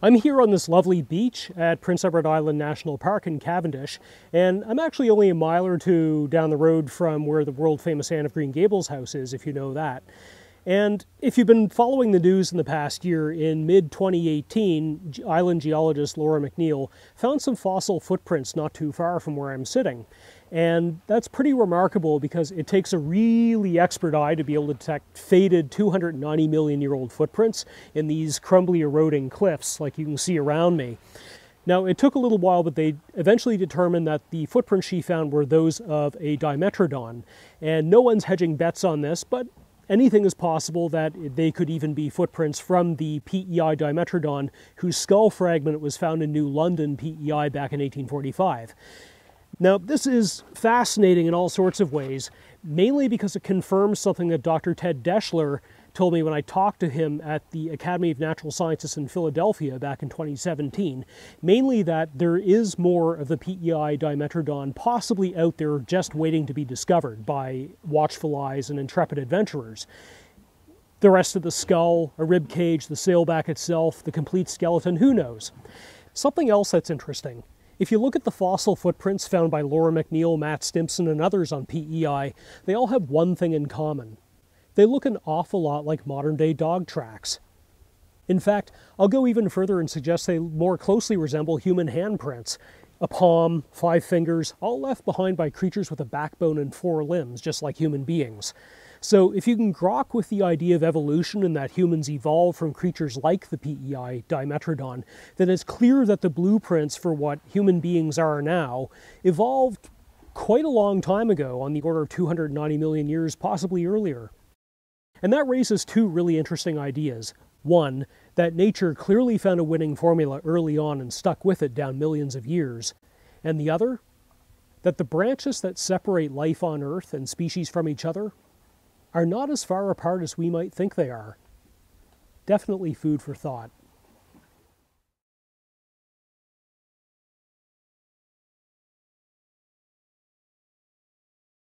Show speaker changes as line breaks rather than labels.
I'm here on this lovely beach at Prince Edward Island National Park in Cavendish, and I'm actually only a mile or two down the road from where the world-famous Anne of Green Gables house is, if you know that. And if you've been following the news in the past year, in mid-2018, island geologist Laura McNeil found some fossil footprints not too far from where I'm sitting. And that's pretty remarkable because it takes a really expert eye to be able to detect faded 290 million year old footprints in these crumbly eroding cliffs like you can see around me. Now, it took a little while, but they eventually determined that the footprints she found were those of a Dimetrodon. And no one's hedging bets on this, but anything is possible that they could even be footprints from the PEI Dimetrodon, whose skull fragment was found in New London, PEI, back in 1845. Now, this is fascinating in all sorts of ways, mainly because it confirms something that Dr. Ted Deschler told me when I talked to him at the Academy of Natural Sciences in Philadelphia back in 2017, mainly that there is more of the PEI Dimetrodon possibly out there just waiting to be discovered by watchful eyes and intrepid adventurers. The rest of the skull, a rib cage, the sailback itself, the complete skeleton, who knows? Something else that's interesting. If you look at the fossil footprints found by Laura McNeil, Matt Stimpson, and others on PEI, they all have one thing in common. They look an awful lot like modern-day dog tracks. In fact, I'll go even further and suggest they more closely resemble human handprints. A palm, 5 fingers, all left behind by creatures with a backbone and 4 limbs, just like human beings. So if you can grok with the idea of evolution and that humans evolved from creatures like the PEI Dimetrodon, then it's clear that the blueprints for what human beings are now evolved quite a long time ago, on the order of 290 million years, possibly earlier. And that raises 2 really interesting ideas. One, that nature clearly found a winning formula early on and stuck with it down millions of years. And the other, that the branches that separate life on Earth and species from each other are not as far apart as we might think they are. Definitely food for thought.